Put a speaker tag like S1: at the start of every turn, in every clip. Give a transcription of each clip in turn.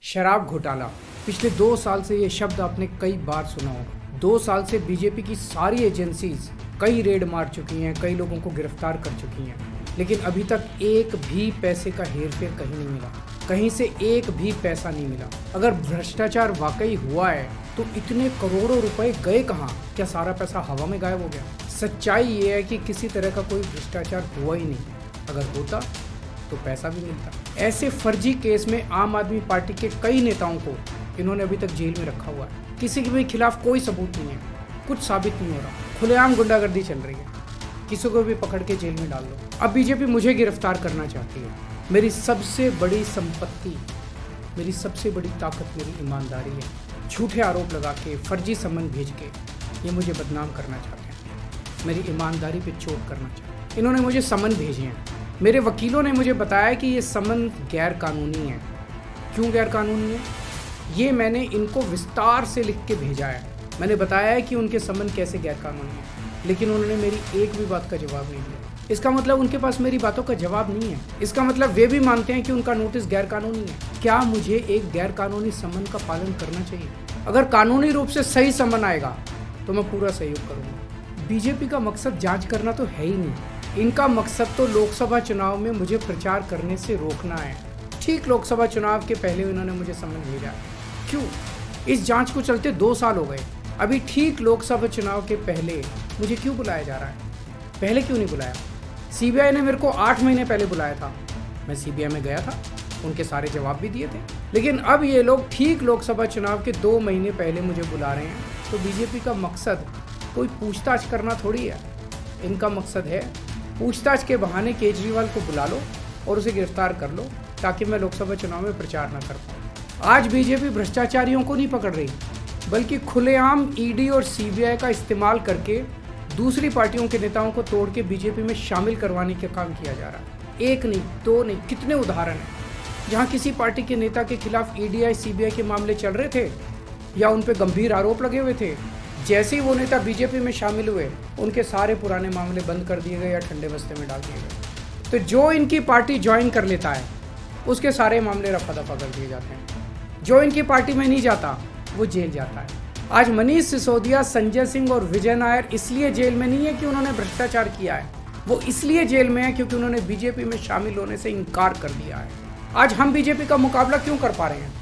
S1: शराब घोटाला। पिछले 2 साल से ये शब्द आपने कई बार सुना होगा। 2 साल से बीजेपी की सारी एजेंसीज कई रेड मार चुकी हैं, कई लोगों को गिरफ्तार कर चुकी हैं, लेकिन अभी तक एक भी पैसे का हेरफेर कहीं नहीं मिला, कहीं से एक भी पैसा नहीं मिला। अगर भ्रष्टाचार वाकई हुआ है तो इतने करोड़ों रुपए गए कहाँ? क्या सारा पैसा हवा में गायब हो गया? सच्चाई ये है कि किसी तरह का कोई भ्रष्टाचार हुआ ही नहीं। अगर होता तो पैसा भी मिलता। ऐसे फर्जी केस में आम आदमी पार्टी के कई नेताओं को इन्होंने अभी तक जेल में रखा हुआ है। किसी के भी खिलाफ कोई सबूत नहीं है, कुछ साबित नहीं हो रहा, खुलेआम गुंडागर्दी चल रही है। किसी को भी पकड़ के जेल में डाल दो। अब बीजेपी मुझे गिरफ्तार करना चाहती है। मेरी सबसे बड़ी संपत्ति, मेरी सबसे बड़ी ताकत मेरी ईमानदारी है। झूठे आरोप लगा के, फर्जी सम्मन भेज के ये मुझे बदनाम करना चाहते हैं, मेरी ईमानदारी पे चोट करना चाहते हैं। इन्होंने मुझे सम्मन भेजे हैं। मेरे वकीलों ने मुझे बताया कि ये सम्मन गैर कानूनी है। क्यों गैर कानूनी है? ये मैंने इनको विस्तार से लिख के भेजा है। मैंने बताया है कि उनके सम्मन कैसे गैर कानूनी है, लेकिन उन्होंने मेरी एक भी बात का जवाब नहीं दिया। इसका मतलब उनके पास मेरी बातों का जवाब नहीं है। इसका मतलब वे भी मानते हैं कि उनका नोटिस गैर कानूनी है। क्या मुझे एक गैर कानूनी सम्मन का पालन करना चाहिए? अगर कानूनी रूप से सही सम्मन आएगा तो मैं पूरा सहयोग करूँगा। बीजेपी का मकसद जांच करना तो है ही नहीं। इनका मकसद तो लोकसभा चुनाव में मुझे प्रचार करने से रोकना है। ठीक लोकसभा चुनाव के पहले इन्होंने मुझे सम्मन भेजा। क्यों? इस जांच को चलते 2 साल हो गए। अभी ठीक लोकसभा चुनाव के पहले मुझे क्यों बुलाया जा रहा है? पहले क्यों नहीं बुलाया? सीबीआई ने मेरे को 8 महीने पहले बुलाया था। मैं सीबीआई में गया था, उनके सारे जवाब भी दिए थे। लेकिन अब ये लोग ठीक लोकसभा चुनाव के 2 महीने पहले मुझे बुला रहे हैं। तो बीजेपी का मकसद कोई पूछताछ करना थोड़ी है। इनका मकसद है पूछताछ के बहाने केजरीवाल को बुला लो और उसे गिरफ्तार कर लो, ताकि मैं लोकसभा चुनाव में प्रचार न कर पाऊँ। आज बीजेपी भ्रष्टाचारियों को नहीं पकड़ रही, बल्कि खुलेआम ईडी और सीबीआई का इस्तेमाल करके दूसरी पार्टियों के नेताओं को तोड़ के बीजेपी में शामिल करवाने का काम किया जा रहा है। एक नहीं, 2 नहीं, कितने उदाहरण हैं जहाँ किसी पार्टी के नेता के खिलाफ ईडी सीबीआई के मामले चल रहे थे या उन पर गंभीर आरोप लगे हुए थे। जैसे ही वो नेता बीजेपी में शामिल हुए, उनके सारे पुराने मामले बंद कर दिए गए या ठंडे बस्ते में डाल दिए गए। तो जो इनकी पार्टी ज्वाइन कर लेता है, उसके सारे मामले रफा दफा कर दिए जाते हैं। जो इनकी पार्टी में नहीं जाता, वो जेल जाता है। आज मनीष सिसोदिया, संजय सिंह और विजय नायर इसलिए जेल में नहीं है कि उन्होंने भ्रष्टाचार किया है। वो इसलिए जेल में है क्योंकि उन्होंने बीजेपी में शामिल होने से इनकार कर दिया है। आज हम बीजेपी का मुकाबला क्यों कर पा रहे हैं?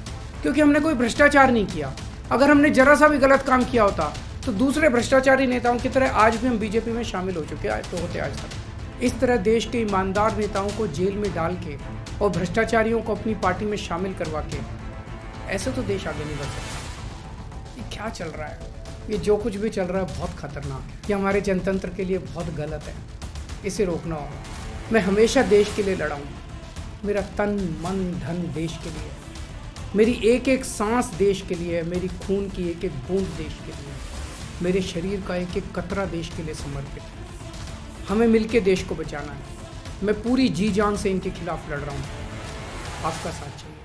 S1: क्योंकि हमने कोई भ्रष्टाचार नहीं किया। अगर हमने जरा सा भी गलत काम किया होता तो दूसरे भ्रष्टाचारी नेताओं की तरह आज भी हम बीजेपी में शामिल हो चुके हैं, तो होते आज तक। इस तरह देश के ईमानदार नेताओं को जेल में डाल के और भ्रष्टाचारियों को अपनी पार्टी में शामिल करवा के ऐसे तो देश आगे नहीं बढ़ सकता। ये क्या चल रहा है? ये जो कुछ भी चल रहा है बहुत खतरनाक है। ये हमारे जनतंत्र के लिए बहुत गलत है। इसे रोकना होगा। मैं हमेशा देश के लिए लड़ा हूँ। मेरा तन मन धन देश के लिए, मेरी एक एक सांस देश के लिए, मेरी खून की एक एक बूंद देश के लिए, मेरे शरीर का एक एक कतरा देश के लिए समर्पित है। हमें मिलके देश को बचाना है। मैं पूरी जी जान से इनके खिलाफ लड़ रहा हूँ। आपका साथ चाहिए।